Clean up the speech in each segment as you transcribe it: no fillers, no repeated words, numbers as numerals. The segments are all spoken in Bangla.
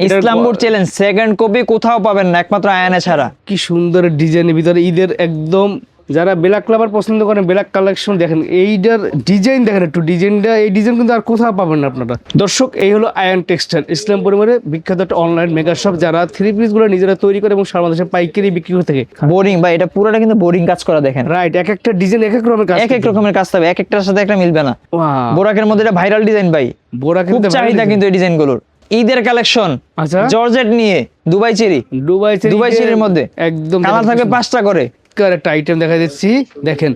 ইসলামপুর চ্যালেঞ্জ সেকেন্ড কপি কোথাও পাবেন না, একমাত্র আয়ানা ছাড়া। কি সুন্দর ডিজাইনের ভিতরে ঈদের একদম যারা ব্ল্যাক কালার পছন্দ করেন ব্ল্যাক কালেকশন দেখেন, এইটার ডিজাইন দেখেন একটু, ডিজাইনটা এই ডিজাইন কিন্তু আর কোথাও পাবেন না আপনারা। দর্শক এই হলো আয়ান টেক্সটাইল, ইসলামপুরের মধ্যে বিখ্যাত একটা অনলাইন মেগা শপ, যারা থ্রি পিসগুলো নিজেরা তৈরি করে এবং সারা বাংলাদেশে পাইকারি বিক্রি করে থাকে। বোরিং ভাই, এটা পুরোটা কিন্তু বোরিং কাজ করা দেখেন। রাইট, এক একটা ডিজাইন এক এক রকমের কাজ, এক এক রকমের কাজ থাকবে, এক একটার সাথে একটা মিলবে না। ওয়াও, বোরাকের মধ্যে এটা ভাইরাল ডিজাইন ভাই, বোরা খুব কিন্তু চাহিদা কিন্তু এই ডিজাইনগুলোর। ঈদের কালেকশন, আচ্ছা জর্জেট নিয়ে দুবাই চেরি, দুবাই চেরির মধ্যে একদম কালার থাকবে 5টা করে। একটা আইটেম দেখা যাচ্ছি দেখেন,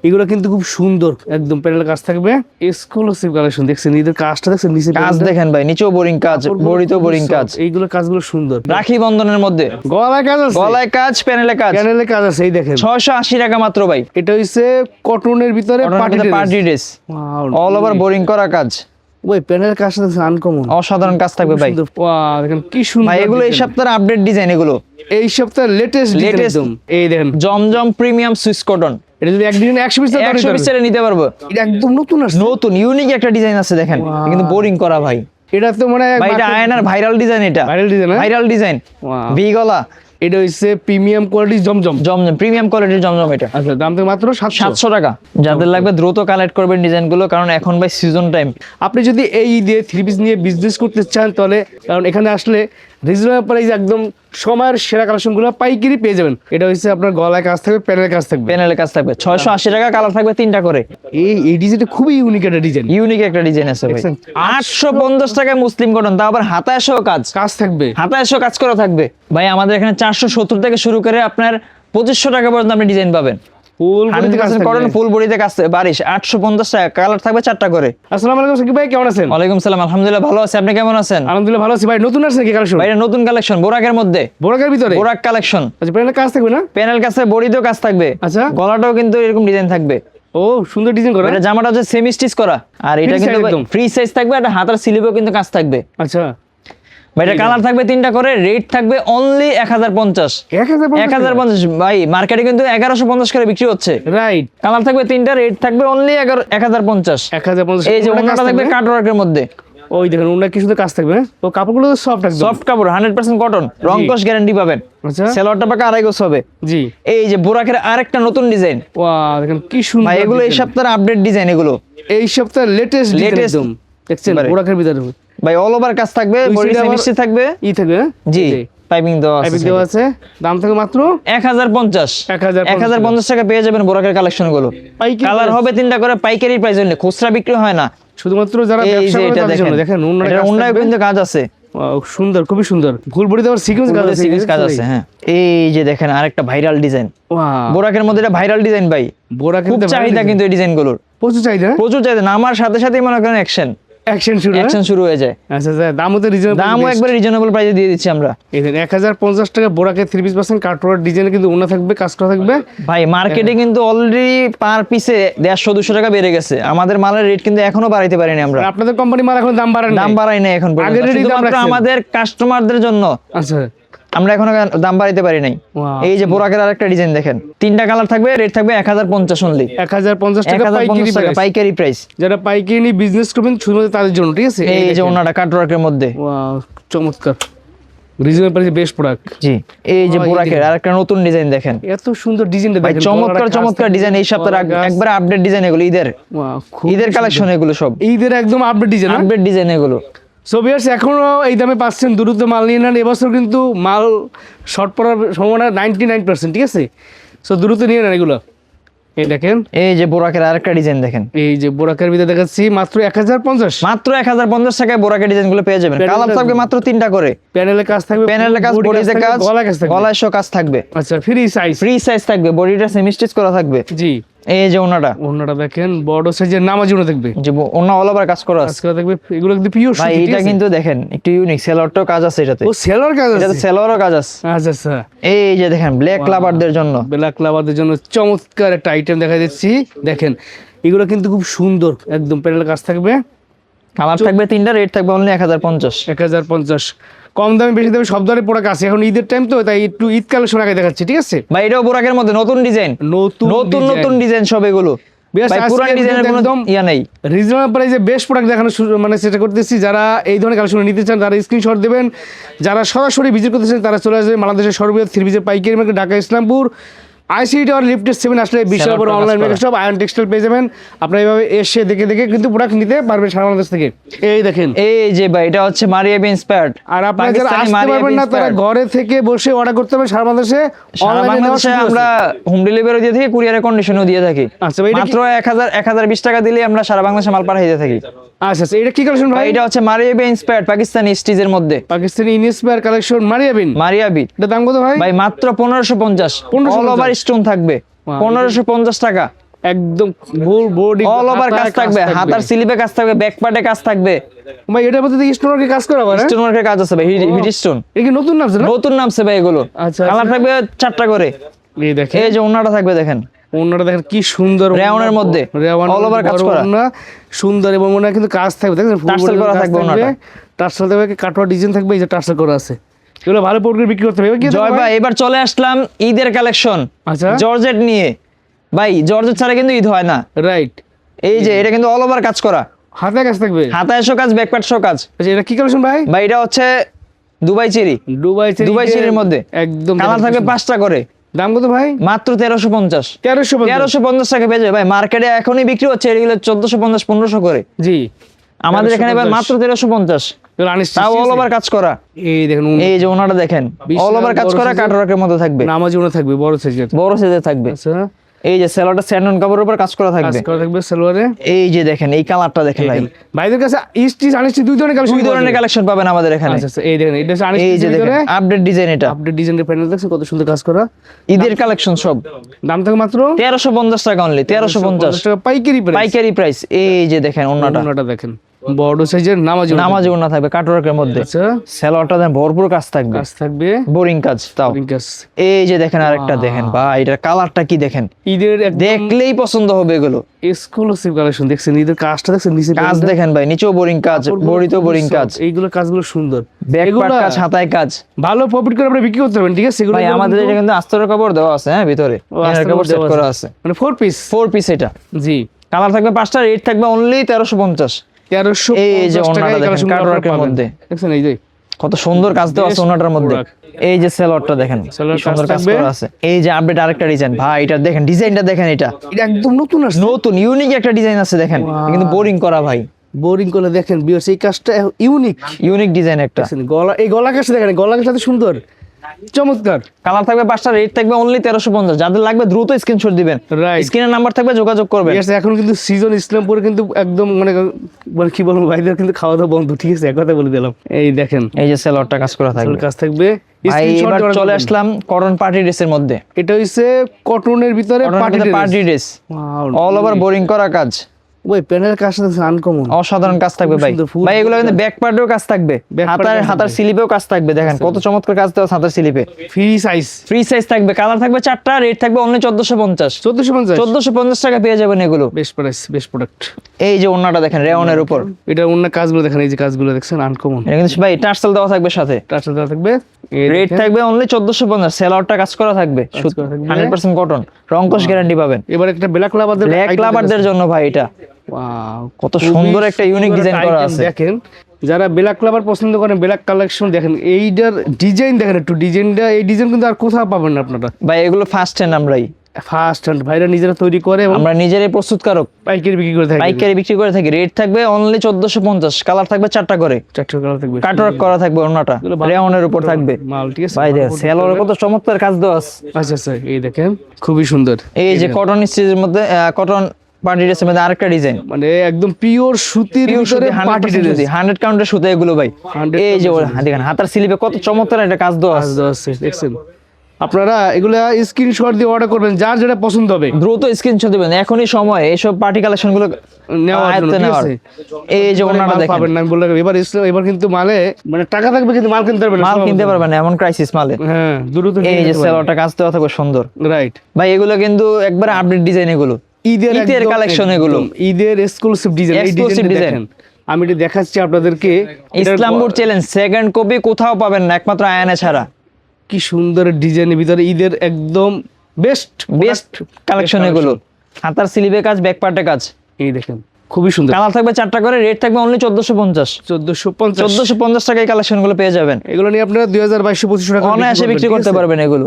এগুলো কিন্তু খুব সুন্দর, একদম প্যানেল কাজ থাকবে, এক্সক্লুসিভ কালেকশন। দেখছেন ঈদের কাজটা, দেখছেন নিচে কাজ দেখেন ভাই, নিচেও বোরিং কাজ, বড়িতেও বোরিং কাজ, এইগুলো কাজগুলো সুন্দর। রাখি বন্ধনের মধ্যে গলায় কাজ আছে, গলায় কাজ, প্যানেলে কাজ, প্যানেলে কাজ আছে, এই দেখেন 680 টাকা মাত্র ভাই। এটা হচ্ছে কটনের ভিতরে party dress, all over boring করা কাজ। ওই প্যানেল কাজটা দেখছেন আনকমন, অসাধারণ কাজ থাকবে ভাই। ওয়াও দেখেন কি সুন্দর ভাই, এগুলো এই সপ্তাহের আপডেট ডিজাইন, এগুলো এই সপ্তাহের লেটেস্ট একদম। এই দেখেন জমজম প্রিমিয়াম সুইস কটন, এটা যদি একদিন 100 পিস 100 পিস নিতে পারবো। এটা একদম নতুন আসছে, নতুন ইউনিক একটা ডিজাইন আছে দেখেন, কিন্তু বোরিং করা ভাই। এটা তো মানে ভাই এটা আয়নার ভাইরাল ডিজাইন, এটা viral design, viral design, V গলা। এটা হচ্ছে প্রিমিয়াম কোয়ালিটি জমজম, জমজম প্রিমিয়াম কোয়ালিটির জমজম। এটা আচ্ছা দাম তো মাত্র 700 টাকা। যাদের লাগবে দ্রুত কালেক্ট করবেন ডিজাইনগুলো, কারণ এখন ভাই সিজন টাইম। আপনি যদি এই ঈদে থ্রি পিস নিয়ে বিজনেস করতে চান তাহলে, কারণ এখানে আসলে রিজনেবল প্রাইস একদম সময়ের সেরা কালেকশনগুলো পাইকারি পেয়ে যাবেন। এটা হচ্ছে আপনার গলায় কাজ থাকবে, প্যানেলের কাজ থাকবে, প্যানেলের কাজ থাকবে 680 টাকা, কালার থাকবে 3টা করে। এই ডিজাইনটা খুবই ইউনিক একটা ডিজাইন, ইউনিক একটা ডিজাইন আছে ভাই। 850 টাকায় মুসলিম কটন, তাও আবার হাতায় সহ কাজ, কাজ থাকবে, হাতায় সহ কাজ করা থাকবে ভাই। আমাদের এখানে 470 থেকে শুরু করে আপনার 2500 টাকা পর্যন্ত আপনি ডিজাইন পাবেন। ফুল বডিতে কাজ থাকবে, কটন ফুল বডিতে কাজ বারিশ 850 টাকা, কালার থাকবে 4টা করে। আসসালামু আলাইকুম সাকিব ভাই, কেমন আছেন? ওয়ালাইকুম সালাম, আলহামদুলিল্লাহ ভালো আছি, আপনি কেমন আছেন? আলহামদুলিল্লাহ ভালো আছি ভাই। নতুন আসছে কি কালেকশন? ভাই এটা নতুন কালেকশন, বোরাকের মধ্যে, বোরাকের ভিতরে বোরাক কালেকশন। আচ্ছা প্যানেলের কাজ থাকবে না? প্যানেল কাছে বডিতেও কাজ থাকবে, আচ্ছা গলাটাও কিন্তু এরকম ডিজাইন থাকবে। ও সুন্দর ডিজাইন করা, এটা জামাটা হচ্ছে সেমি স্টিচ করা, আর এটা Free কিন্তু size একদম। ফ্রি সাইজ থাকবে, আর হাতার স্লিভেও কিন্তু কাজ থাকবে। আচ্ছা ভাই এটা কালার থাকবে 3টা করে, রেট থাকবে অনলি 1050। 1050 ভাই, মার্কেটে কিন্তু 1150 করে বিক্রি হচ্ছে। রাইট, কালার থাকবে 3টা, রেট থাকবে অনলি 1050। 1050। এই যে ওনাটা থাকবে কাটওয়ার্কের মধ্যে, ওই দেখেন ওনার কি সুন্দর কাজ থাকবে, তো কাপড়গুলো তো সফট একদম, সফট কাপড় 100% কটন, রংকশ গ্যারান্টি পাবেন। আচ্ছা সেলোয়ারটা পাকা 2.5 গজ হবে। জি, এই যে বোরাকের আরেকটা নতুন ডিজাইন, ওয়াও দেখেন কি সুন্দর ভাই এগুলো এই সপ্তাহের আপডেট ডিজাইন, এগুলো এই সপ্তাহের লেটেস্ট একদম। দেখছেন বোরাকের ভিতরে ভাই অল ওভার কাজ থাকবে, বডি সেমিস্ট্রি থাকবে, ই থাকবে জি পাইপিং দেওয়া আছে, দাম থাকবে মাত্র 1050। 1050 টাকা পেয়ে যাবেন বোরাকের কালেকশন গুলো। কালার হবে 3টা করে, পাইকারি প্রাইস হলে, খুচরা বিক্রি হয় না। শুধুমাত্র যারা এই ব্যবসা যে করে এটা তাদের জন্য। দেখেন এটার অন্যায় কিন্তু কাজ আছে, সুন্দর, খুবই সুন্দর, ফুল বডিতে আবার সিকোয়েন্স কাজ আছে, সিকোয়েন্স কাজ আছে। হ্যাঁ এই যে দেখেন আরেকটা ভাইরাল ডিজাইন, ওয়াও বোরাকের মধ্যে এটা ভাইরাল ডিজাইন ভাই, বোরাকের খুব চাহিদা কিন্তু এই ডিজাইনগুলোর, প্রচুর চাহিদা, প্রচুর চাহিদা। নামার সাথে সাথেই মনে করেন অ্যাকশন শুরু হয়ে যায়। আচ্ছা আচ্ছা, দামও তো রিজনেবল, দামও একবারে রিজনেবল প্রাইসে দিয়ে দিচ্ছি আমরা। এই 1050 টাকা বোরাকের 3 পিস পাচ্ছেন, কাটওয়ার ডিজাইনে কিন্তু ওনা থাকবে, কাজ করা থাকবে। ভাই মার্কেটে কিন্তু অলরেডি পার পিসে 150-200 টাকা বেড়ে গেছে, আমাদের মালের রেট কিন্তু এখনো বাড়াইতে পারিনি আমরা। আপনাদের কোম্পানি মাল এখন দাম বাড়ায়, দাম বাড়াই না এখন পর্যন্ত, শুধুমাত্র আমাদের কাস্টমারদের জন্য। আচ্ছা আমরা এখনো দাম বাড়াইতে পারি নাই। এই যে বোরাকের আরেকটা ডিজাইন দেখেন, 3টা কালার থাকবে, রেট থাকবে 1050 অনলি। 1050 টাকা পাইকারি প্রাইস। যারা পাইকারি নিয়ে বিজনেস করবেন শুধুমাত্র তাদের জন্য, ঠিক আছে? এই যে ওনাটা কাটওয়ার্কের মধ্যে, ওয়াও চমৎকার, রিজনেবল প্রাইসে বেস্ট প্রোডাক্ট। জি এই যে বোরাকের আরেকটা নতুন ডিজাইন দেখেন, এত সুন্দর ডিজাইনটা দেখেন, চমৎকার চমৎকার ডিজাইন। এই সপ্তাহে একবারে আপডেট ডিজাইন এগুলো, ঈদের কালেকশন এগুলো সব, ঈদের একদম আপডেট ডিজাইন এগুলো। সো ভিউয়ার্স এখনো এই দামে পাচ্ছেন, দ্রুত মাল নিয়ে নেন। এবছর কিন্তু মাল শর্ট পড়ার সম্ভাবনা 99%, ঠিক আছে? সো দ্রুত নিয়ে নেন এগুলো। এই দেখেন এই যে বোরাকের আরেকটা ডিজাইন দেখেন, এই যে বোরাকের ভিতরে দেখাচ্ছি মাত্র 1050, মাত্র 1050 টাকায় বোরাকের ডিজাইনগুলো পেয়ে যাবেন। কালার থাকবে মাত্র 3টা করে, প্যানেলে কাজ থাকবে, প্যানেলে কাজ, বডিতে কাজ, গলায় সহ কাজ থাকবে। আচ্ছা ফ্রি সাইজ থাকবে, বডিটা সেমি স্টিচ করা থাকবে। জি এই যে ওনাটা দেখেন, বড় সাইজের নামাজুনো থাকবে, যে ওনা অল ওভার কাজ করা আছে, থাকবে। এগুলো কিন্তু পিওর ভাই, এটা কিন্তু দেখেন একটু ইউনিক, সেলোয়ারটাও কাজ আছে এটাতে। ও সেলোয়ার কাজ আছে, এটাতে সেলোয়ারও কাজ আছে। আচ্ছা আচ্ছা, এই যে দেখেন ব্ল্যাক লাভারদের জন্য, চমৎকার একটা আইটেম দেখা যাচ্ছি। দেখেন এগুলো কিন্তু খুব সুন্দর, একদম প্যানেল কাজ থাকবে, কালার থাকবে 3টা, রেট থাকবে অনলি 1050। 1050, কম দামে বেশি দামে সব ধরনের প্রোডাক্ট আছে। এখন ঈদের টাইম তো, তাই একটু ঈদ কালেকশন আগে দেখাচ্ছি, ঠিক আছে? ভাই এটাও বোরাকের মধ্যে নতুন ডিজাইন, নতুন ডিজাইন সব এগুলো। বিয়াস, ভাই আজকে পুরান কিন্তু ডিজাইনের কোনো একদম ইয়া নেই। রিজনেবল প্রাইসে বেস্ট প্রোডাক্ট দেখানো মানে চেষ্টা করতেছি। যারা এই ধরনের কালেকশন নিতে চান তারা স্ক্রিনশট দেবেন, যারা সরাসরি ভিজিট করতে চান তারা চলে আসবেন বাংলাদেশের সর্ববৃহৎ থ্রি পিসের পাইকারি market Dhaka Islampur ICT tower লিফটের 7 আসলে বিশাল বড় অনলাইন মার্কেট সব আয়ন টেক্সটাইল পেয়ে যাবেন। আপনারা এইভাবে এসে দেখে দেখে কিন্তু প্রোডাক্ট নিতে পারবেন সারা বাংলাদেশ থেকে। এই দেখেন, এই যে ভাই এটা হচ্ছে মারিয়াবি ইন্সপায়ার্ড। আর আপনারা যারা আসতে পারবেন না তারা ঘরে থেকে বসে অর্ডার করতে পারবেন সারা বাংলাদেশে। বাংলাদেশে আমরা হোম ডেলিভারি দিয়ে থাকি, কুরিয়ারের কন্ডিশনও দিয়ে থাকি। আচ্ছা ভাই, এটা মাত্র 1020 টাকা দিলে আমরা সারা বাংলাদেশে মাল পাঠিয়ে দিয়ে থাকি। আচ্ছা আচ্ছা, এটা কি কালেকশন ভাই? এটা হচ্ছে মারিয়াবি ইন্সপায়ার্ড পাকিস্তানি স্টিচের মধ্যে, পাকিস্তানি ইনস্পায়ার কালেকশন মারিয়াবিন। মারিয়াবি। এটা দাম কত ভাই? ভাই মাত্র 1550, 1550 অল ওভার স্টোন থাকবে। 1550 টাকা, একদম ফুল বডি অল ওভার কাজ থাকবে, হাতার স্লিপে কাজ থাকবে, ব্যাক পার্টে কাজ থাকবে। ভাই এটার মধ্যে দেখি স্টোন কাজ করা পারে, স্টোন ওয়ার্কের কাজ আছে ভাই, হিট স্টোন। এটা কি নতুন নামছে না? নতুন নামছে ভাই এগুলো। আচ্ছা, কালার থাকবে 4টা করে। এই দেখেন, এই যে ওন্নাটা থাকবে দেখেন, ওন্নাটা দেখেন কি সুন্দর, রেওনের মধ্যে অল ওভার কাজ করা, সুন্দর। এবং ওন্না কিন্তু কাজ থাকবে, দেখেন ফুল টার্সেল করা থাকবে, ওন্নাটা টার্সেল থাকবে, কাটওয়া ডিজাইন থাকবে, এই যে টার্সেল করা আছে। এগুলো ভালো প্রোডাক্ট বিক্রি করতে হবে। জয় ভাই এবার চলে আসলাম ঈদের কালেকশন। আচ্ছা, জর্জেট নিয়ে। ভাই জর্জেট ছাড়া কিন্তু ঈদ হয় না। রাইট। এই যে এটা কিন্তু অল ওভার কাজ করা, হাতে কাজ থাকবে, হাতায় শো কাজ, ব্যাক পার্ট শো কাজ। আচ্ছা, এটা কি কালেকশন ভাই? ভাই এটা হচ্ছে দুবাই চেরি, দুবাই চেরির মধ্যে একদম কালার থাকবে 5টা করে। দাম কত ভাই? মাত্র 1350, 1350 1350 টাকা পেয়ে যাবে ভাই। মার্কেটে এখনই বিক্রি হচ্ছে এগুলো 1450, 1500 করে। জি, আমাদের এখানে ভাই মাত্র 1350, তাও অল ওভার কাজ করা। এই দেখেন, এই যে ওনাটা দেখেন, অল ওভার কাজ করা, কাটওয়ার্কের মধ্যে থাকবে, নামাজি ওনা থাকবে, বড় সাইজের, বড় সাইজে থাকবে। আচ্ছা, এই যে সেলোয়ারটা স্যান্ডন কাপড়ের উপর কাজ করা থাকবে, কাজ করা থাকবে সালোয়ারে। এই যে দেখেন এই কালারটা দেখেন ভাই, ভাইদের কাছে ইস্টি আনিস্টি দুই ধরনের কালেকশন, দুই ধরনের কালেকশন পাবেন আমাদের এখানে। আচ্ছা আচ্ছা, এই দেখেন, এটা হচ্ছে এই যে আনিস্টি দেখেন আপডেট ডিজাইন, এটা আপডেট ডিজাইনের প্যানেল দেখছেন কত সুন্দর কাজ করা, ঈদের কালেকশন সব। দাম থাকে মাত্র 1350 টাকা অনলি, 1350 টাকা পাইকারি প্রাইস। পাইকারি প্রাইস। এই যে দেখেন ওন্নাটা, ওনাটা দেখেন বড় সাইজের নামাজি ওনা। নামাজি ওন্না থাকবে কাটওয়ার্কের মধ্যে। আচ্ছা, সেলোয়ারটা দেন ভরপুর কাজ থাকবে, কাজ থাকবে, বোরিং কাজ তাও। কাজ। এই যে দেখেন আরেকটা দেখেন ভাই, এটার কালারটা কি দেখেন, ঈদের একদম দেখলেই পছন্দ হবে এগুলো। এক্সক্লুসিভ কালেকশন দেখছেন, ঈদের কাজটা দেখছেন, নিচে কাজ দেখেন ভাই, নিচেও বোরিং কাজ, বডিতেও বোরিং কাজ, এইগুলো কাজগুলো সুন্দর, ব্যাক পার্ট কাজ, হাতায় কাজ। ভালো প্রফিট করে আপনি বিক্রি করতে পারবেন। ঠিক আছে, এগুলো ভাই আমাদের এটা কিন্তু আস্তরের কাপড় দেওয়া আছে, হ্যাঁ ভিতরে এর কাপড় সেট করা আছে, মানে 4 পিস। 4 পিস এটা। জি, কালার থাকবে 5টা, রেট থাকবে অনলি 1350। 1350 এই যে ওন্নাটা দেখেন কাটওয়ার্কের মধ্যে, দেখছেন এই যে কত সুন্দর কাজ দেওয়া আছে ওন্নাটার মধ্যে। এই যে সেলোয়ারটা দেখেন, কি সেলোয়ার সুন্দর কাজ কাজ থাকবে। করা আছে। এই যে আপডেট আরেকটা ডিজাইন ভাই, এটা দেখেন, ডিজাইনটা দেখেন, এটা এটা একদম নতুন আসছে, নতুন ইউনিক একটা ডিজাইন আছে দেখেন, কিন্তু বোরিং করা ভাই, বোরিং করে দেখেন ভিউয়ার্স, এই কাজটা ইউনিক, ইউনিক ডিজাইন একটা। দেখছেন গলা, এই গলা কাজটা দেখেন, গলা কাজটা সুন্দর চমৎকার। কালার থাকবে 5টা, রেট থাকবে অনলি 1350। যাদের লাগবে দ্রুত স্ক্রিনশট দিবেন, রাইট। স্ক্রিনের নাম্বার থাকবে, যোগাযোগ করবেন। ঠিক আছে, এখন কিন্তু সিজন ইসলামপুরে কিন্তু একদম মানে কি বলবো, ভাইদের কিন্তু খাওয়া দাওয়া বন্ধ। ঠিক আছে, এক কথা বলে দিলাম। এই দেখেন, এই যে সেলোয়ারটা কাজ করা থাকবে, কাজ থাকবে। ভাই এবার চলে আসলাম কটন পার্টি ড্রেসের মধ্যে। এটা হইছে কটনের ভিতরে party dress, all over boring করা কাজ। ওই প্যানেল কাজটা দেখছেন আনকমন, অসাধারণ কাজ থাকবে ভাই। ভাই এগুলো কিন্তু ব্যাক পার্টেও কাজ থাকবে, হাতার স্লিপেও কাজ থাকবে, দেখেন কত চমৎকার কাজ দেওয়া হাতার স্লিপে। ফ্রি সাইজ, ফ্রি সাইজ থাকবে, কালার থাকবে 4টা, রেট থাকবে অনলি 1450। 1450 টাকা পেয়ে যাবেন এগুলো। Best price, best product. এই যে ওন্নাটা দেখেন রেওনের উপর, এটা অন্য কাজগুলো দেখেন, এই যে কাজগুলো দেখছেন আনকমন। এটা কিন্তু ভাই টার্সেল দেওয়া থাকবে সাথে, টার্সেল দেওয়া থাকবে, রেট থাকবে অনলি 1450। সেলোয়ারটা কাজ করা থাকবে, 100% কটন, রংকশ গ্যারান্টি পাবেন। এবার একটা ব্ল্যাক লাভারদের, ব্ল্যাক লাভারদের জন্য ভাই এটা ওয়াও, কত সুন্দর একটা ইউনিক ডিজাইন করা আছে। দেখেন, যারা ব্ল্যাক লাভার পছন্দ করেন, ব্ল্যাক কালেকশন দেখেন, এইটার ডিজাইন দেখেন একটু, ডিজাইনটা, এই ডিজাইন কিন্তু আর কোথাও পাবেন না আপনারা। ভাই এগুলো ফার্স্ট হ্যান্ড আমরাই, ফার্স্ট হ্যান্ড ভাইরা নিজেরা তৈরি করে এবং আমরা নিজেরাই প্রস্তুতকারক, পাইকারি বিক্রি করে থাকি। পাইকারি বিক্রি করে থাকি। রেট থাকবে অনলি 1450, কালার থাকবে 4টা করে, 4টা কালার থাকবে, কাটওয়ার্ক করা থাকবে, ওন্নাটা রেওনের উপর থাকবে মাল। ঠিক আছে ভাই, দেখেন সেলোয়ারে কত চমৎকার কাজ দেওয়া আছে। আচ্ছা আচ্ছা, এই দেখেন খুবই সুন্দর। এই যে কটন স্টিচের মধ্যে, কটন পার্টি ড্রেসের মধ্যে আরেকটা ডিজাইন, মানে একদম পিওর সুতির ভিতরে পার্টি ড্রেস, 100 কাউন্টের সুতা এগুলো ভাই। এই যে দেখেন হাতার স্লিপে কত চমৎকার একটা কাজ দেওয়া আছে, দেখছেন। আপনারা এগুলা স্ক্রিনশট দিয়ে অর্ডার করবেন, যার যেটা পছন্দ হবে দ্রুত স্ক্রিনশট দিবেন, এখনই সময় এইসব পার্টি কালেকশন গুলো নেওয়ার জন্য। ঠিক আছে, এই যে ওনাটা মাল দেখেন, পাবেন না, আমি বললাম এবার কিন্তু মালে মানে টাকা থাকবে কিন্তু মাল কিনতে পারবেন না, মাল কিনতে পারবেন না, এমন ক্রাইসিস মালে। হ্যাঁ, দ্রুত। এই যে সেলোয়ারটা কাজ দেওয়া থাকবে সুন্দর, রাইট ভাই এগুলো কিন্তু একবারে আপডেট ডিজাইন, এগুলো ঈদের কালেকশন, এগুলো ঈদের এক্সক্লুসিভ ডিজাইন। এই ডিজাইনটা দেখেন, আমি এটা দেখাচ্ছি আপনাদেরকে। ইসলামপুর চ্যালেঞ্জ সেকেন্ড কপি কোথাও পাবেন না, একমাত্র আয়ানা ছাড়া। কি সুন্দর ডিজাইনের ভিতরে ঈদের একদম বেস্ট কালেকশন এগুলো। হাতার স্লিভে কাজ, ব্যাক পার্টে কাজ। এই দেখেন খুবই সুন্দর, কালার থাকবে 4টা করে, রেট থাকবে অনলি 1450। 1450 টাকায় কালেকশন গুলো পেয়ে যাবেন। এগুলো নিয়ে আপনারা 2200-2500 টাকা অনায়াসে বিক্রি করতে পারবেন এগুলো,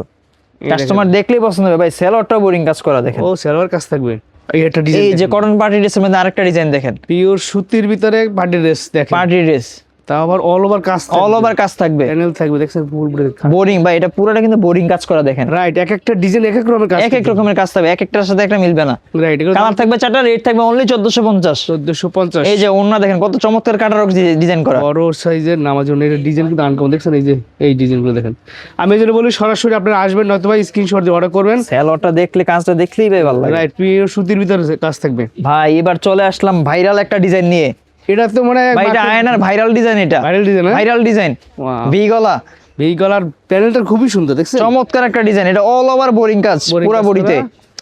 কাস্টমার দেখলেই পছন্দ হবে ভাই। সেলরটাও বোরিং কাজ করা দেখেন, ও সালোয়ার কাজ থাকবে। এই একটা এই ডিজাইন, যে কটন পার্টি ড্রেসের মধ্যে আরেকটা ডিজাইন দেখেন, পিওর সুতির ভিতরে পার্টি ড্রেস দেখেন, পার্টি ড্রেস, তাও আবার অল ওভার কাজ, অল ওভার কাজ থাকবে, প্যানেল থাকবে, দেখছেন ফুল বোরিং ভাই, এটা পুরোটা কিন্তু বোরিং কাজ করা দেখেন। রাইট, এক একটা ডিজাইন এক এক রকমের কাজ, এক এক রকমের কাজ থাকবে, এক একটার সাথে একটা মিলবে না। রাইট, এগুলো কালার থাকবে 4টা, রেট থাকবে অনলি 1450। 1450। এই যে ওন্না দেখেন কত চমৎকার কাটার ডিজাইন করা, বড় সাইজের নামার জন্য এটা ডিজাইন কিন্তু আনকমন, দেখছেন এই যে এই ডিজাইনগুলো দেখেন। আমি এই জন্য বলি সরাসরি আপনারা আসবেন, নয়তো ভাই স্ক্রিনশট দিয়ে অর্ডার করবেন। সেলরটা দেখলে, কাজটা দেখলেই ভাই ভালো লাগে। রাইট, পিওর সুতির ভিতরে কাজ থাকবে ভাই এবার চলে আসলাম ভাইরাল একটা ডিজাইন নিয়ে। এটা তো মানে ভাই এটা আয়নার ভাইরাল ডিজাইন, এটা viral design, viral design, V গলা, এই গলার প্যানেলটা খুবই সুন্দর, দেখছেন চমৎকার একটা ডিজাইন। এটা অল ওভার বোরিং কাজ, Boring পুরো কাজ বডিতে।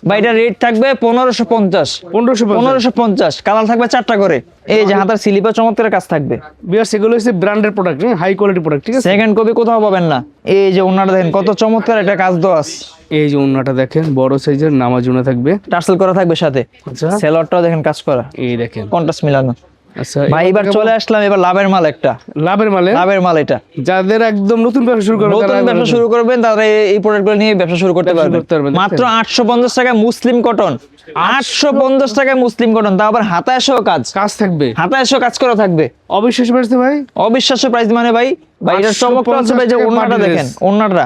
ভাই এটা রেট থাকবে 1550। 1550, কালার থাকবে 4টা করে। এই যে হাতার স্লিপে চমৎকার কাজ থাকবে। বিয়ার সেগুলো হচ্ছে ব্র্যান্ডের প্রোডাক্ট, হাই কোয়ালিটি প্রোডাক্ট, ঠিক আছে। সেকেন্ড কপি কোথাও পাবেন না। এই যে ওন্নাটা দেখেন কত চমৎকার একটা কাজ দেওয়া আছে। এই যে ওন্নাটা দেখেন বড় সাইজের নামার জন্য থাকবে, টার্সেল করা থাকবে সাথে। আচ্ছা সেলরটাও দেখেন কাজ করা, এই দেখেন কন্ট্রাস্ট মিলানো। আচ্ছা ভাই এবার চলে আসলাম এবার লাভের মাল একটা, লাভের মালে, লাভের মাল এটা। যাদের একদম নতুন ব্যবসা শুরু করবেন, নতুন ব্যবসা শুরু করবেন তারা এই প্রোডাক্টগুলো নিয়ে ব্যবসা শুরু করতে ব্যবসা করতে পারবেন। পারবেন, মাত্র 850 টাকায় মুসলিম কটন, 850 টাকায় মুসলিম কটন, তা আবার হাতায় সহ কাজ, কাজ থাকবে, হাতায় সহ কাজ করা থাকবে। অবিশ্বাস্য প্রাইস ভাই, অবিশ্বাস্য প্রাইস মানে ভাই, ভাই এটা চমৎকার হচ্ছে ভাই যে 850 ওন্নাটা টাকা দেখেন, dress। ওন্নাটা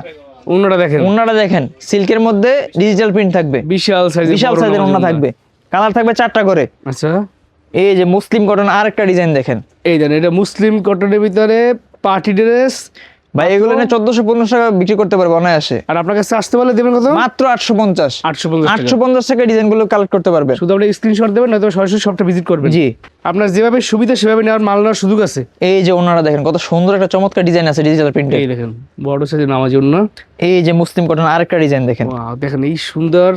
ওন্নাটা দেখেন ওন্নাটা দেখেন সিল্কের মধ্যে ডিজিটাল প্রিন্ট থাকবে, বিশাল সাইজের, বিশাল সাইজের ওন্না থাকবে। কালার থাকবে 4টা করে। আচ্ছা এই যে মুসলিম কটন আরেকটা ডিজাইন দেখেন এই দেন, এটা মুসলিম কটনের ভিতরে পার্টি ড্রেস ভাই, এগুলো নিয়ে 1450 টাকা বিক্রি করতে পারবে অনায়াসে। আর আপনার কাছে আসতে বলে দেবেন কত? মাত্র 850। 850 টাকা। 850 টাকা ডিজাইন গুলো কালেক্ট করতে পারবেন। শুধু আপনি স্ক্রিনশট দেবেন, নয়তো সরাসরি শপটা ভিজিট করবেন। জি, আপনার যেভাবে সুবিধা সেভাবে নেওয়ার মাল নেওয়ার সুযোগ আছে। এই যে ওনারা দেখেন কত সুন্দর একটা চমৎকার ডিজাইন আছে ডিজিটাল প্রিন্টে। এই দেখেন বড় সাইজের নামার জন্য। এই যে মুসলিম কটন আরেকটা ডিজাইন দেখেন, ওয়াও, দেখেন এই সুন্দর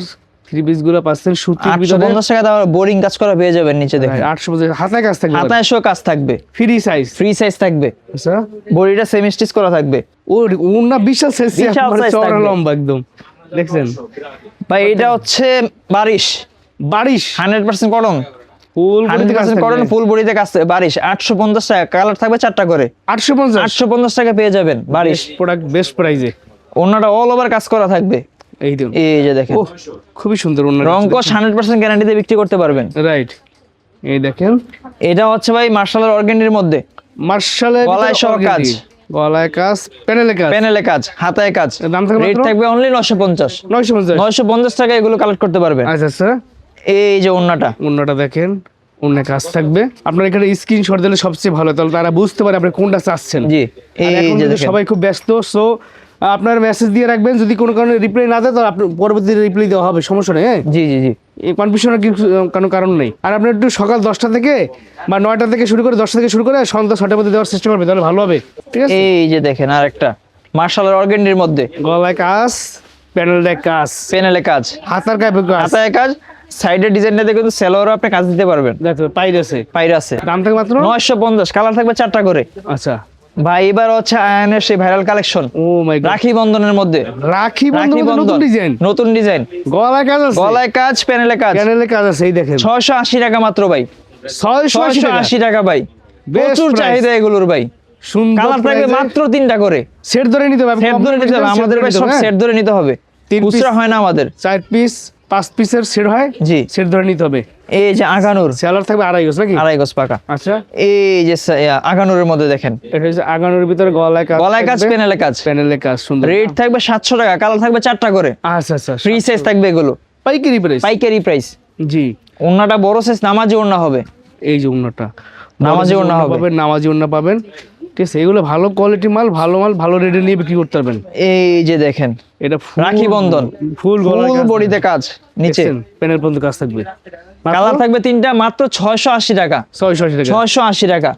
থ্রি পিস গুলো পাচ্ছেন সুতির ভিতরে। 850 টাকা দাও, বোরিং কাজ করা পেয়ে যাবেন। নিচে দেখেন 850 হাতায় কাজ থাকবে, হাতায় সহ কাজ থাকবে, ফ্রি সাইজ, ফ্রি সাইজ থাকবে, আচ্ছা বডিটা সেমি স্টিচ করা থাকবে। ও না বিশাল সাইজ, বিশাল size চওড়া থাকবে। লম্বা একদম, দেখছেন ভাই এটা হচ্ছে বারিশ, বারিশ 100% কটন, ফুল বডিতে কাজ 100% থাকবে। কটন, ফুল বডিতে কাজ থাকবে। বারিশ 850 টাকা, কালার থাকবে 4টা করে। 850 850 টাকা পেয়ে যাবেন বারিশ। প্রোডাক্ট বেস্ট প্রাইজে, ওনাটা অল ওভার কাজ করা থাকবে। এই দেখুন, এই যে দেখেন ও খুবই সুন্দর ওন্না, রংকশ 100% গ্যারান্টিতে বিক্রি করতে পারবেন। রাইট। এই দেখেন এটা হচ্ছে ভাই মার্শালের অর্গানডির মধ্যে, মার্শালের গলায় সহ কাজ, গলায় কাজ, প্যানেলে কাজ, প্যানেলে কাজ, হাতায় কাজ। দাম থাকবে রেট মাত্র থাকবে অনলি 950। 950। 950 টাকা এগুলো কালেক্ট করতে পারবেন। আচ্ছা আচ্ছা, এই যে ওন্নাটা, ওন্নাটা দেখেন, ওন্না কাজ থাকবে। আপনার এখানে স্ক্রিনশট দিলে সবচেয়ে ভালো, তাহলে তারা বুঝতে পারে আপনি কোনটা চাচ্ছেন। জি আর এই এখন যে কিন্তু দেখেন সবাই খুব ব্যস্ত, সো আপনার মেসেজ দিয়ে রাখবেন, যদি কোনো কারণে রিপ্লাই না দেয় তাহলে আপনার পরবর্তীতে রিপ্লাই দেওয়া হবে, সমস্যা নেই। হ্যাঁ, জি জি জি এই কনফিউশনের কোনো কারণ নেই। আর আপনি একটু সকাল 10টা থেকে বা 9টা থেকে শুরু করে 10টা থেকে শুরু করে সন্ধ্যা 6টার মধ্যে দেওয়ার চেষ্টা করবে, তাহলে ভালো হবে, ঠিক আছে। এই যে দেখেন আরেকটা মার্শালের অর্গানডির মধ্যে, গলায় কাজ, প্যানেলে কাজ, প্যানেলে কাজ, হাতার কাপে কাজ, হাতায় কাজ, সাইডের ডিজাইনটা দেখে কিন্তু সেলোয়ারও আপনি কাজ দিতে পারবেন। দেখো পাইরে আছে, পাইরে আছে। দাম থাকে মাত্র 950, কালার থাকবে 4টা করে। আচ্ছা ভাই এবার হচ্ছে আয়নের সেই ভাইরাল কালেকশন, ও মাই গড, রাখি বন্ধনের মধ্যে, রাখি রাখি বন্ধন, নতুন বন্ধন ডিজাইন, নতুন ডিজাইন, গলায় কাজ আছে, গলায় কাজ, প্যানেলে কাজ, প্যানেলে কাজ আছে। এই দেখেন 680 টাকা মাত্র ভাই, 680 টাকা, 680 টাকা ভাই, Best প্রচুর price। চাহিদা এগুলোর ভাই। সুন্দর কালার থাকবে price এ মাত্র 3টা করে। সেট ধরে নিতে হবে, সেট ধরে নিতে হবে আমাদের ভাই, সব সেট ধরে নিতে হবে, তিন খুচরা piece, হয় না আমাদের। 4 পিস 5 পিসের সেট হয়, জি সেট ধরে নিতে হবে। এই যে আগানুর সেলার থাকবে 2.5 গজ নাকি? 2.5 গজ পাকা। আচ্ছা, এই যে আগানুরের মধ্যে দেখেন এটা হচ্ছে আগানোর ভিতরে গলায় কাজ, গলায় কাজ, প্যানেলে কাজ, প্যানেলে কাজ, সুন্দর। রেট থাকবে 700 টাকা, কালার থাকবে 4টা করে। আচ্ছা আচ্ছা, ফ্রি সাইজ থাকবে এগুলো, পাইকারি প্রাইস, পাইকারি প্রাইস। জি। ওন্নাটা বড় সাইজ, নামাজি ওন্না হবে, এই যে ওন্নাটা নামাজি ওন্না হবে। পাবেন, নামাজি ওন্না পাবেন, ঠিক আছে। এগুলো ভালো কোয়ালিটি মাল, ভালো মাল ভালো রেটে নিয়ে বিক্রি করতে পারবেন। এই যে দেখেন এটা রাখি বন্ধন, ফুল গলায় ফুল কাজ, বডিতে কাজ, নিচে প্যানেল পর্যন্ত কাজ থাকবে। কালার থাকবে 3টা, মাত্র 680 টাকা। 680 টাকা, 680 টাকা।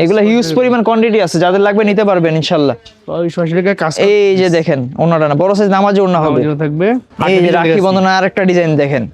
এগুলো হিউজ পরিমাণ কোয়ান্টিটি আছে, যাদের লাগবে নিতে পারবেন ইনশাআল্লাহ। 680 টাকা কাজ এই যে দেখেন ওন্নাটা না, বড় সাইজ নামাজি ওন্না হবে। থাকবে। এই যে রাখি বন্ধন আরেকটা ডিজাইন দেখেন,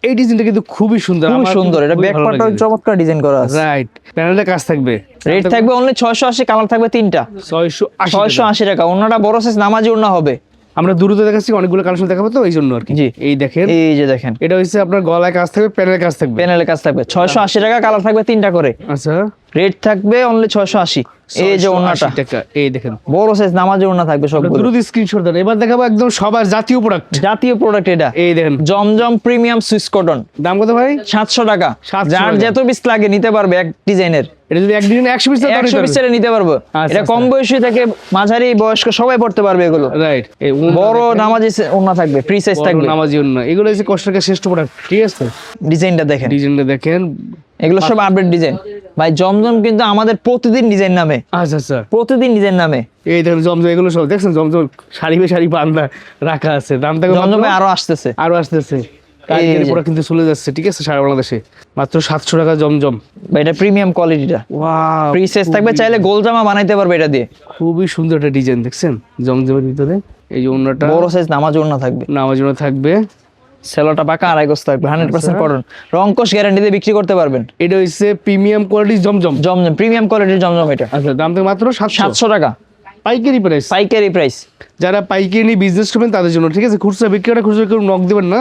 এই ডিজাইনটা কিন্তু খুবই সুন্দর, খুব সুন্দর। এটা ব্যাক পার্টটা চমৎকার ডিজাইন করা আছে। রাইট, প্যানেলে কাজ থাকবে। রেট থাকবে অনলি 680, কালার থাকবে 3টা, 680 680 টাকা। ওন্নাটা বড় সাইজ নামাজি ওন্না হবে, আমরা দ্রুত দেখাচ্ছি, অনেকগুলো কালেকশন দেখাবো তো এই জন্য আর কি। জি। এই দেখেন, এই যে দেখেন এটা হচ্ছে আপনার গলায় কাজ থাকবে, প্যানেলের কাজ থাকবে। প্যানেলের কাজ থাকবে 680 টাকা, কালার থাকবে 3টা করে, আচ্ছা, রেট থাকবে অনলি 680। এই যে ওন্নাটা 680 টাকা, এই দেখেন বড় সাইজ নামাজের ওন্না থাকবে সবগুলো, দ্রুত স্ক্রিনশট দেন। এবার দেখাবো একদম সবার জাতীয় প্রোডাক্ট, জাতীয় প্রোডাক্ট এটা, এই দেখেন জমজম প্রিমিয়াম সুইস কটন, দাম কত ভাই? 700 টাকা। 700 যার টাকা। যত পিস লাগে নিতে পারবে এক ডিজাইনের, এটা যদি একদিন 100 পিস 100 পিস নিতে পারবো। এটা কম বয়সী থেকে মাঝারি বয়স্ক সবাই পড়তে পারবে এগুলো। রাইট, এই বড় নামাজি ওন্না থাকবে, ফ্রি সাইজ থাকবে, নামাজি জন্য এগুলো হচ্ছে কষ্টের শ্রেষ্ঠ প্রোডাক্ট, ঠিক আছে? ডিজাইনটা দেখেন, ডিজাইনটা দেখেন, এগুলো সব আপডেট ডিজাইন ভাই। জমজম কিন্তু আমাদের প্রতিদিন ডিজাইন নামে, আচ্ছা আচ্ছা, প্রতিদিন ডিজাইন নামে। এই দেখেন জমজম, এগুলো সব দেখছেন জমজম সারি বে সারি বান্দা রাখা আছে, দাম থাকবে জমজমে আরো আসতেছে, আরো আসতেছে, এই যে। পুরো কিন্তু চলে যাচ্ছে, ঠিক আছে? সারা বাংলাদেশে মাত্র 700 টাকা জমজম। ভাই এটা প্রিমিয়াম কোয়ালিটিটা, ওয়াও, ফ্রি সাইজ থাকবে, চাইলে গোল জামা বানাইতে পারবে এটা দিয়ে। খুবই সুন্দর একটা ডিজাইন দেখছেন জমজমের ভিতরে। এই যে ওন্নাটা বড় সাইজ নামাজ ওন্না থাকবে, নামার জন্য থাকবে। সেলোটা পাকা আড়াই গজ থাকবে, 100% কটন, রংকশ গ্যারান্টি দিয়ে বিক্রি করতে পারবেন। এটা হচ্ছে প্রিমিয়াম কোয়ালিটি জমজম। জমজম প্রিমিয়াম কোয়ালিটির জমজম, এটা আচ্ছা, দাম থেকে মাত্র 700 টাকা পাইকারি প্রাইস। পাইকারি প্রাইস। যারা পাইকারি নিয়ে বিজনেস করবেন তাদের জন্য, ঠিক আছে? খুচরা বিক্রেতা খুচরা কেউ নক দিবেন না,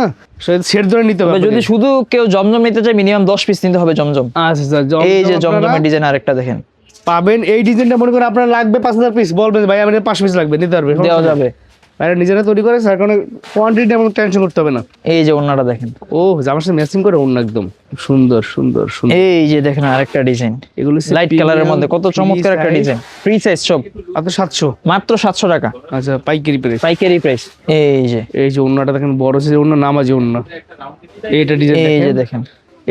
সেট ধরে নিতে হবে। যদি শুধু কেউ জমজম নিতে চায় মিনিমাম 10 পিস নিতে হবে জমজম। আচ্ছা আচ্ছা, এই যে জমজম জমজমের ডিজাইন আরেকটা দেখেন, পাবেন। এই ডিজাইনটা মনে করেন আপনার লাগবে 5000 পিস, বলবেন ভাই আমার 5 পিস লাগবে, নিতে পারবে, দেওয়া যাবে। বাইরে নিজেরা তৈরি করে, স্যার কোনো কোয়ান্টিটি এমন টেনশন করতে হবে না। এই যে ওন্নাটা দেখেন, ও জামার সাথে ম্যাচিং করে অন্য একদম সুন্দর সুন্দর সুন্দর। এই যে দেখেন আরেকটা ডিজাইন, এগুলো হচ্ছে লাইট কালারের মধ্যে কত premium চমৎকার একটা free size। Design, free size সব, মাত্র 700। মাত্র 700 টাকা আচ্ছা, পাইকারি প্রাইস। পাইকারি প্রাইস। এই যে এই যে অন্যটা দেখেন, বড় সাইজের অন্য, নামাজি অন্য, এইটা ডিজাইন এই যে দেখেন। দেখেন,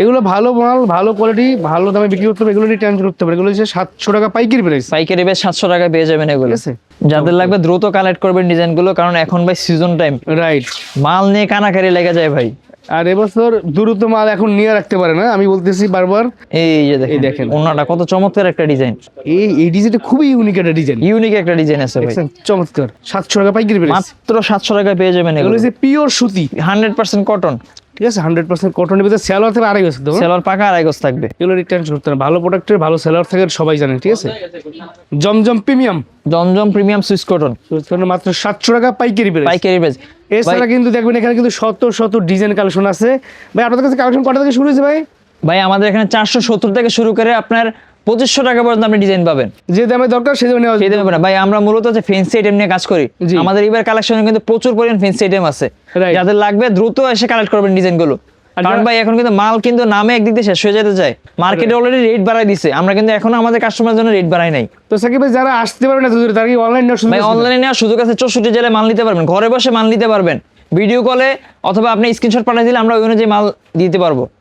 এগুলো ভালো মাল, ভালো কোয়ালিটি, ভালো দামে বিক্রি করতে হবে, এগুলো নিয়ে টেনশন করতে হবে। এগুলো হচ্ছে 700 টাকা পাইকারি প্রাইস, পাইকারি বেশ 700 টাকায় পেয়ে যাবেন এগুলো। ঠিক আছে? যাদের লাগবে দ্রুত কালেক্ট করবেন ডিজাইনগুলো, কারণ এখন ভাই সিজন টাইম, রাইট। মাল নিয়ে কানাকারি লেগে যায় ভাই। আর এবছর দ্রুত মাল এখন নিয়ে রাখতে পারে না, আমি বলতেছি বারবার। এই যে দেখেন, দেখেন। ওন্নাটা কত চমৎকার একটা ডিজাইন, এই ডিজাইনটা খুবই ইউনিক একটা ডিজাইন, ইউনিক একটা ডিজাইন আছে ভাই। চমৎকার। 700 টাকা পাইকারি প্রাইস, মাত্র 700 টাকায় পেয়ে যাবেন এগুলো এগুলো, হচ্ছে পিওর সুতি, 100% কটন, ঠিক আছে? 100% কটনের ভিতরে সেলার থেকে আড়াই গেছে, সেলর পাকা আড়াই গজ থাকবে। এগুলো টেনশন করতে না, ভালো প্রোডাক্টের ভালো সেলার থাকে সবাই জানে, ঠিক আছে? জমজম প্রিমিয়াম জমজম প্রিমিয়াম সুইস কটন, মাত্র 700 টাকা পাইকারি প্রাইস। পাইকারি প্রাইস। এছাড়া কিন্তু দেখবেন এখানে কিন্তু শত শত ডিজাইন কালেকশন আছে। ভাই আপনাদের কাছে কালেকশন কটা থেকে শুরু হয়েছে ভাই? ভাই আমাদের এখানে 470 থেকে শুরু করে আপনার 2500 টাকা পর্যন্ত আপনি ডিজাইন পাবেন, যে দামে দরকার সেই দামে নেওয়া সেই দামে পাবেন। ভাই আমরা মূলত যে ফেন্সি আইটেম নিয়ে কাজ করি, জি। আমাদের এবার কালেকশনে কিন্তু প্রচুর পরিমাণ ফেন্সি আইটেম আছে, Right. যাদের লাগবে দ্রুত এসে কালেক্ট করবেন ডিজাইনগুলো। কারণ ভাই এখন কিন্তু মাল কিন্তু নামে একদিক দিয়ে শেষ হয়ে যেতে চায়, মার্কেটে অলরেডি রেট বাড়াই দিছে, আমরা কিন্তু এখনো আমাদের কাস্টমারের জন্য রেট বাড়াই নাই। তো সাকিব ভাই, যারা আসতে পারবে না তারা কি অনলাইন নেওয়ার সুযোগ ভাই আছে? অনলাইনে নেওয়ার সুযোগ আছে, 64 জেলায় মাল নিতে পারবেন, ঘরে বসে মাল নিতে পারবেন, ভিডিও কলে অথবা আপনি স্ক্রিনশট পাঠিয়ে দিলে আমরা ওই অনুযায়ী মাল দিতে পারবো।